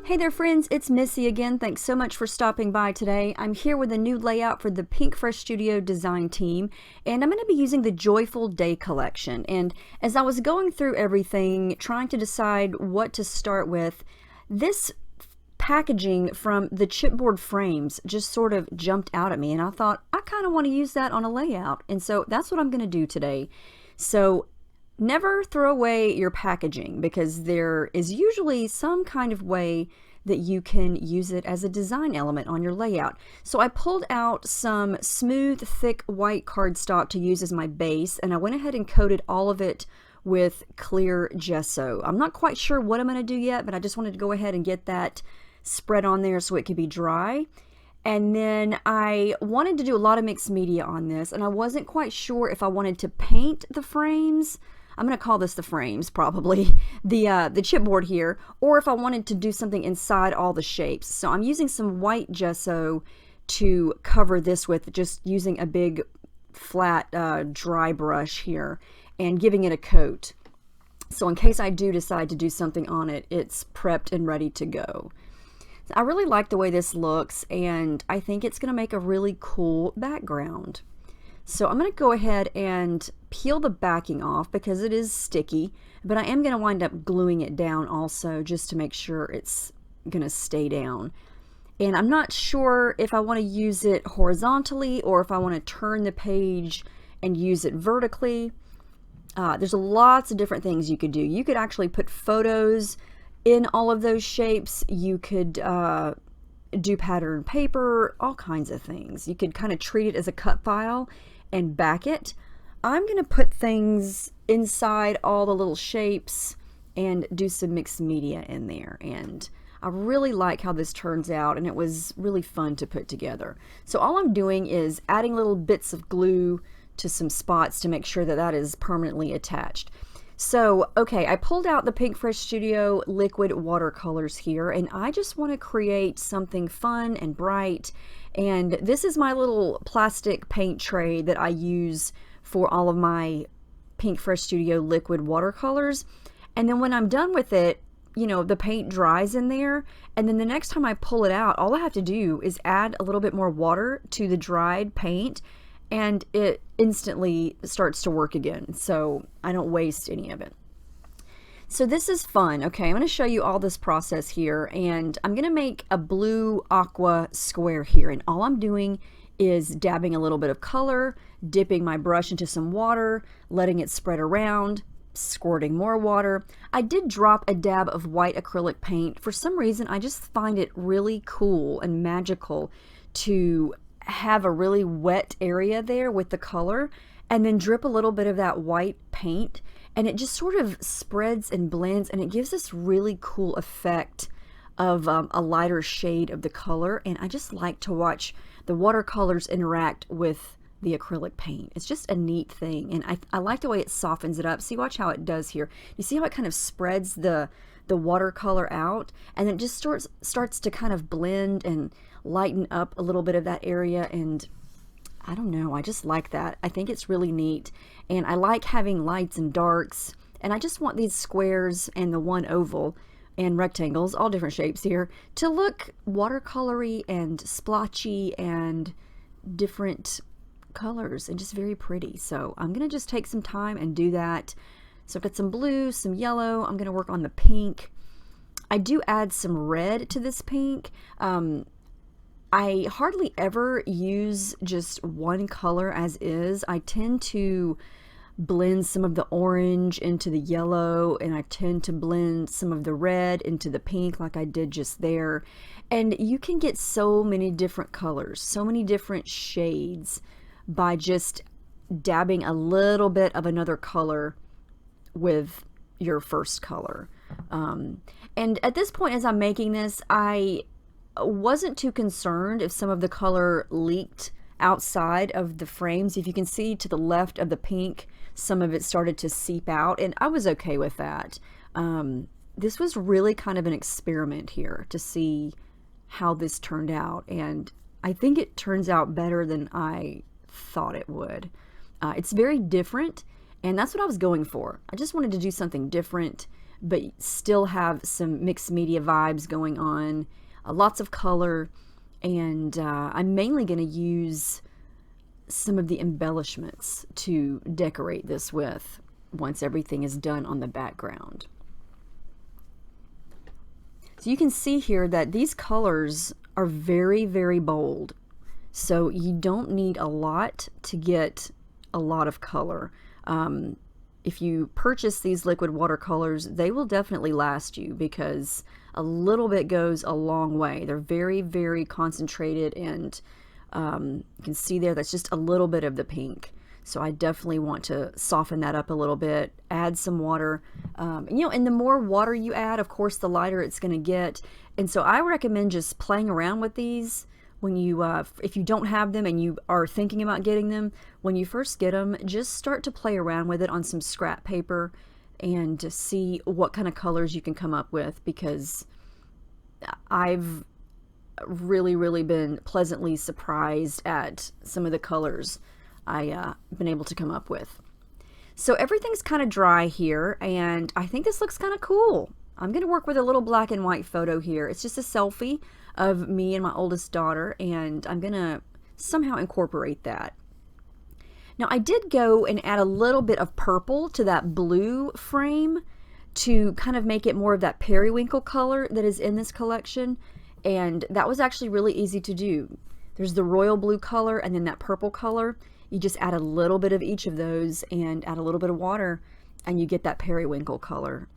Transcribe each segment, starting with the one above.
Hey there friends, it's Missy again. Thanks so much for stopping by today. I'm here with a new layout for the Pink Fresh Studio design team, and I'm going to be using the Joyful Day collection. And as I was going through everything, trying to decide what to start with, this packaging from the chipboard frames just sort of jumped out at me, and I thought I kind of want to use that on a layout, and so that's what I'm going to do today. So never throw away your packaging, because there is usually some kind of way that you can use it as a design element on your layout. So I pulled out some smooth, thick white cardstock to use as my base, and I went ahead and coated all of it with clear gesso. I'm not quite sure what I'm going to do yet, but I just wanted to go ahead and get that spread on there so it could be dry. And then I wanted to do a lot of mixed media on this, and I wasn't quite sure if I wanted to paint the frames. I'm going to call this the frames, probably, the chipboard here, or if I wanted to do something inside all the shapes. So I'm using some white gesso to cover this with, just using a big flat dry brush here and giving it a coat. So in case I do decide to do something on it, it's prepped and ready to go. I really like the way this looks, and I think it's going to make a really cool background. So I'm going to go ahead and peel the backing off because it is sticky, but I am going to wind up gluing it down also just to make sure it's going to stay down. And I'm not sure if I want to use it horizontally or if I want to turn the page and use it vertically. There's lots of different things you could do. You could actually put photos in all of those shapes. You could do pattern paper, all kinds of things. You could kind of treat it as a cut file and back it. I'm going to put things inside all the little shapes and do some mixed media in there. And I really like how this turns out, and it was really fun to put together. So all I'm doing is adding little bits of glue to some spots to make sure that that is permanently attached. So, okay, I pulled out the Pink Fresh Studio liquid watercolors here, and I just want to create something fun and bright. And this is my little plastic paint tray that I use for all of my Pink Fresh Studio liquid watercolors. And then when I'm done with it, you know, the paint dries in there, and then the next time I pull it out, all I have to do is add a little bit more water to the dried paint, and it instantly starts to work again, so I don't waste any of it. So this is fun. Okay, I'm going to show you all this process here, and I'm going to make a blue aqua square here, and all I'm doing is dabbing a little bit of color, dipping my brush into some water, letting it spread around, squirting more water. I did drop a dab of white acrylic paint. For some reason, I just find it really cool and magical to have a really wet area there with the color and then drip a little bit of that white paint, and it just sort of spreads and blends, and it gives this really cool effect of a lighter shade of the color. And I just like to watch the watercolors interact with the acrylic paint. It's just a neat thing, and I like the way it softens it up. See, watch how it does here. You see how it kind of spreads the watercolor out, and it just starts to kind of blend and lighten up a little bit of that area. And I don't know, I just like that. I think it's really neat, and I like having lights and darks, and I just want these squares and the one oval and rectangles, all different shapes here, to look watercolory and splotchy and different colors and just very pretty. So I'm gonna just take some time and do that. So I've got some blue, some yellow. I'm gonna work on the pink. I do add some red to this pink. I hardly ever use just one color as is. I tend to blend some of the orange into the yellow, and I tend to blend some of the red into the pink like I did just there. And you can get so many different colors, so many different shades by just dabbing a little bit of another color with your first color. And at this point, as I'm making this, I wasn't too concerned if some of the color leaked outside of the frames. If you can see to the left of the pink, some of it started to seep out, and I was okay with that. This was really kind of an experiment here to see how this turned out, and I think it turns out better than I thought it would. It's very different, And that's what I was going for. I just wanted to do something different, but still have some mixed media vibes going on, lots of color, and I'm mainly going to use some of the embellishments to decorate this with once everything is done on the background. So you can see here that these colors are very, very bold. So you don't need a lot to get a lot of color. If you purchase these liquid watercolors, they will definitely last you because a little bit goes a long way. They're very, very concentrated, and you can see there that's just a little bit of the pink. So I definitely want to soften that up a little bit, add some water. And the more water you add, of course, the lighter it's going to get. And so I recommend just playing around with these when you, if you don't have them and you are thinking about getting them, when you first get them, just start to play around with it on some scrap paper and to see what kind of colors you can come up with, because I've really, really been pleasantly surprised at some of the colors I've been able to come up with. So everything's kind of dry here, and I think this looks kind of cool. I'm going to work with a little black and white photo here. It's just a selfie of me and my oldest daughter, and I'm going to somehow incorporate that. Now I did go and add a little bit of purple to that blue frame to kind of make it more of that periwinkle color that is in this collection, and that was actually really easy to do. There's the royal blue color and then that purple color. You just add a little bit of each of those and add a little bit of water and you get that periwinkle color.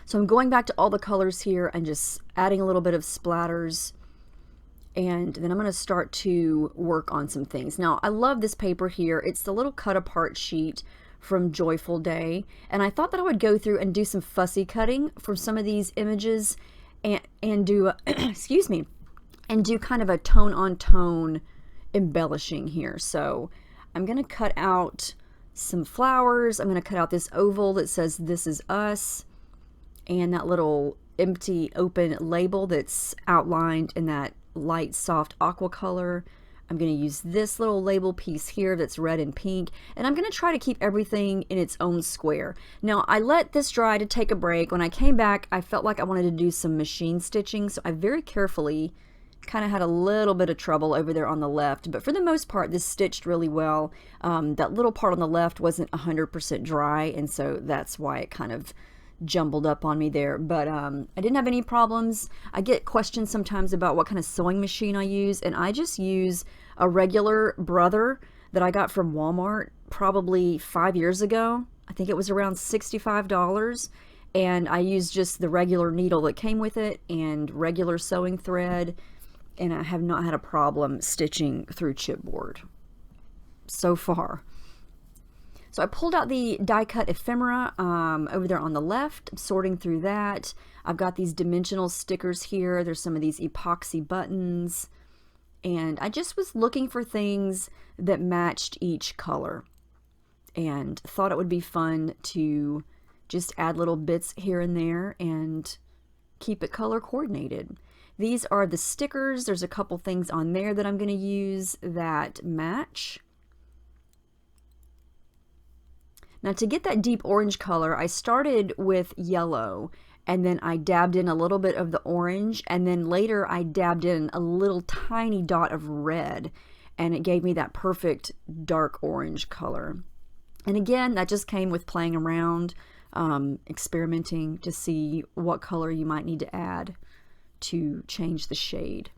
So I'm going back to all the colors here and just adding a little bit of splatters, and then I'm going to start to work on some things. Now I love this paper here. It's the little cut apart sheet from Joyful Day, and I thought that I would go through and do some fussy cutting for some of these images and do excuse me, and do kind of a tone on tone embellishing here. So I'm going to cut out some flowers. I'm going to cut out this oval that says "This is Us," and that little empty open label that's outlined in that light soft aqua color. I'm going to use this little label piece here that's red and pink, and I'm going to try to keep everything in its own square. Now I let this dry to take a break. When I came back, I felt like I wanted to do some machine stitching, so I very carefully kind of had a little bit of trouble over there on the left, but for the most part this stitched really well. That little part on the left wasn't 100% dry, and so that's why it kind of jumbled up on me there, but I didn't have any problems. I get questions sometimes about what kind of sewing machine I use, and I just use a regular Brother that I got from Walmart probably 5 years ago. I think it was around $65, and I used just the regular needle that came with it and regular sewing thread, and I have not had a problem stitching through chipboard so far. So I pulled out the die cut ephemera over there on the left. I'm sorting through that. I've got these dimensional stickers here. There's some of these epoxy buttons, and I just was looking for things that matched each color and thought it would be fun to just add little bits here and there and keep it color coordinated. These are the stickers. There's a couple things on there that I'm going to use that match. Now to get that deep orange color, I started with yellow, and then I dabbed in a little bit of the orange, and then later I dabbed in a little tiny dot of red, and it gave me that perfect dark orange color. And again, that just came with playing around, experimenting to see what color you might need to add to change the shade.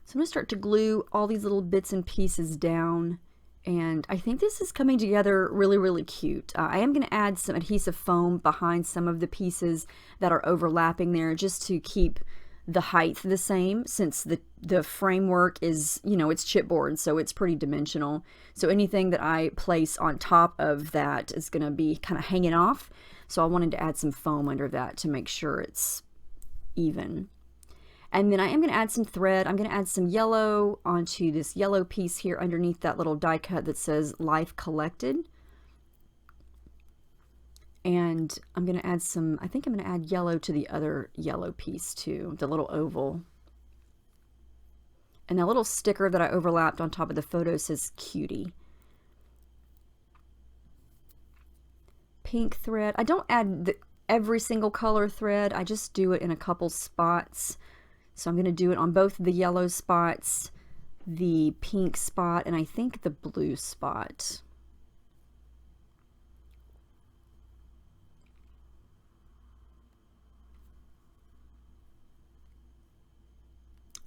So I'm going to start to glue all these little bits and pieces down, and I think this is coming together really, really cute. I am going to add some adhesive foam behind some of the pieces that are overlapping there just to keep the height the same, since the framework is, you know, it's chipboard, so it's pretty dimensional. So anything that I place on top of that is going to be kind of hanging off. So I wanted to add some foam under that to make sure it's even. And then I am going to add some thread. I'm going to add some yellow onto this yellow piece here underneath that little die cut that says Life Collected. And I'm going to add some, I think I'm going to add yellow to the other yellow piece too, the little oval. And that little sticker that I overlapped on top of the photo says Cutie. pink thread. I don't add every single color thread. I just do it in a couple spots. So I'm going to do it on both the yellow spots, the pink spot, and I think the blue spot.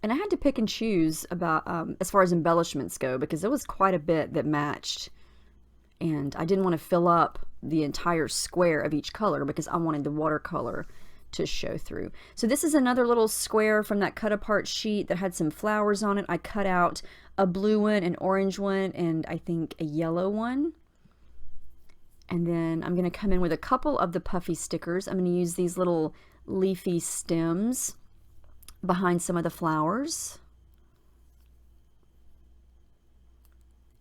And I had to pick and choose about as far as embellishments go, because there was quite a bit that matched, and I didn't want to fill up the entire square of each color because I wanted the watercolor to show through. So this is another little square from that cut apart sheet that had some flowers on it. I cut out a blue one, an orange one, and I think a yellow one. And then I'm going to come in with a couple of the puffy stickers. I'm going to use these little leafy stems behind some of the flowers.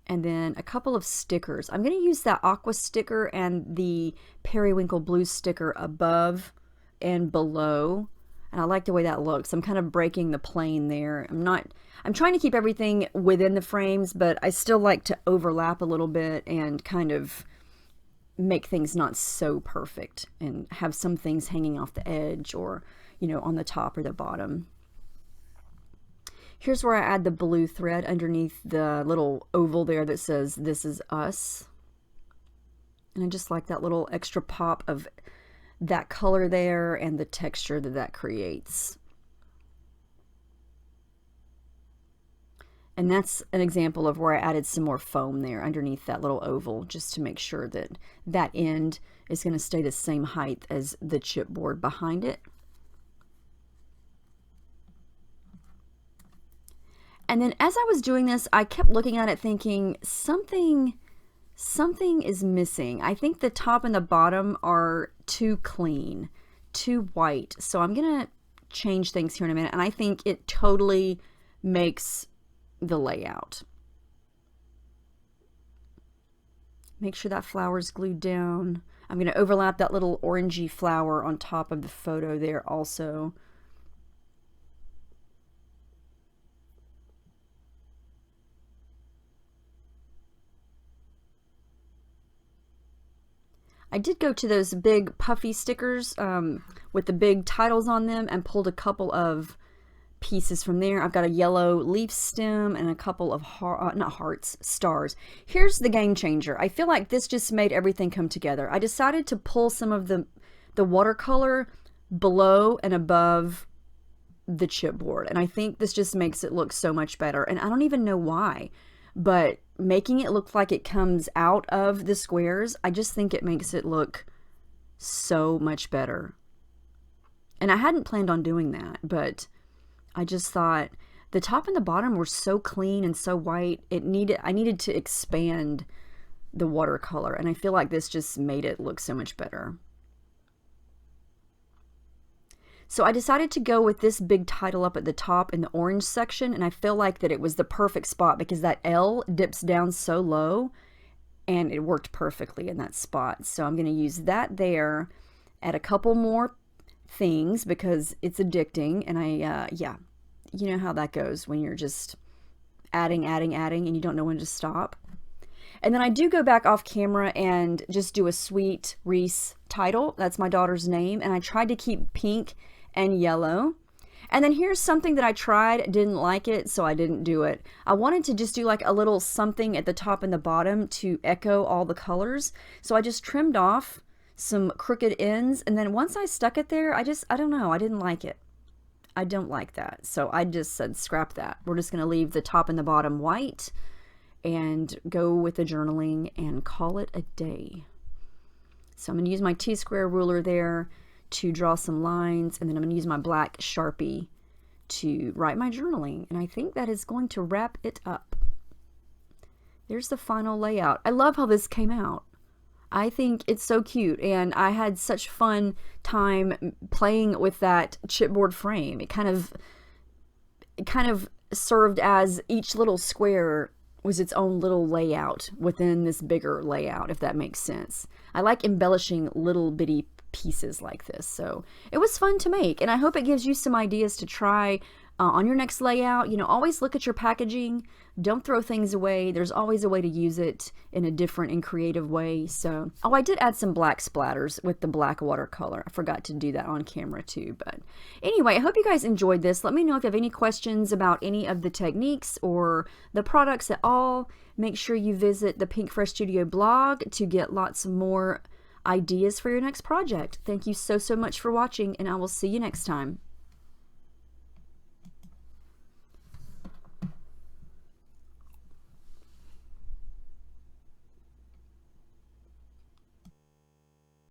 And then a couple of stickers. I'm going to use that aqua sticker and the periwinkle blue sticker above and below. And I like the way that looks. I'm kind of breaking the plane there. I'm trying to keep everything within the frames, but I still like to overlap a little bit and kind of make things not so perfect and have some things hanging off the edge or, you know, on the top or the bottom. Here's where I add the blue thread underneath the little oval there that says "This is us." And I just like that little extra pop of that color there and the texture that that creates. And that's an example of where I added some more foam there underneath that little oval, just to make sure that that end is going to stay the same height as the chipboard behind it. And then as I was doing this, I kept looking at it thinking something is missing. I think the top and the bottom are too clean, too white. So I'm going to change things here in a minute. And I think it totally makes the layout. Make sure that flower's glued down. I'm going to overlap that little orangey flower on top of the photo there also. I did go to those big puffy stickers with the big titles on them and pulled a couple of pieces from there. I've got a yellow leaf stem and a couple of stars. Here's the game changer. I feel like this just made everything come together. I decided to pull some of the watercolor below and above the chipboard, and I think this just makes it look so much better. And I don't even know why, but making it look like it comes out of the squares, I just think it makes it look so much better. And I hadn't planned on doing that, but I just thought the top and the bottom were so clean and so white. I needed to expand the watercolor, and I feel like this just made it look so much better. So I decided to go with this big title up at the top in the orange section, and I feel like that it was the perfect spot because that L dips down so low, and it worked perfectly in that spot. So I'm going to use that there, add a couple more things because it's addicting, and yeah, you know how that goes when you're just adding, and you don't know when to stop. And then I do go back off camera and just do a Sweet Reese title. That's my daughter's name, and I tried to keep pink and yellow. And then here's something that I tried, didn't like it, so I didn't do it. I wanted to just do like a little something at the top and the bottom to echo all the colors. So I just trimmed off some crooked ends, and then once I stuck it there, I don't know, I didn't like it. I don't like that. So I just said, scrap that. We're just gonna leave the top and the bottom white and go with the journaling and call it a day. So I'm gonna use my T-square ruler there to draw some lines, and then I'm going to use my black Sharpie to write my journaling, and I think that is going to wrap it up. There's the final layout. I love how this came out. I think it's so cute, and I had such fun time playing with that chipboard frame. It kind of served as each little square was its own little layout within this bigger layout, if that makes sense. I like embellishing little bitty pieces like this, so it was fun to make, and I hope it gives you some ideas to try on your next layout. You know, always look at your packaging. Don't throw things away. There's always a way to use it in a different and creative way. So, oh, I did add some black splatters with the black watercolor. I forgot to do that on camera too. But anyway, I hope you guys enjoyed this. Let me know if you have any questions about any of the techniques or the products at all. Make sure you visit the Pink Fresh Studio blog to get lots more ideas for your next project. Thank you so much for watching, and I will see you next time.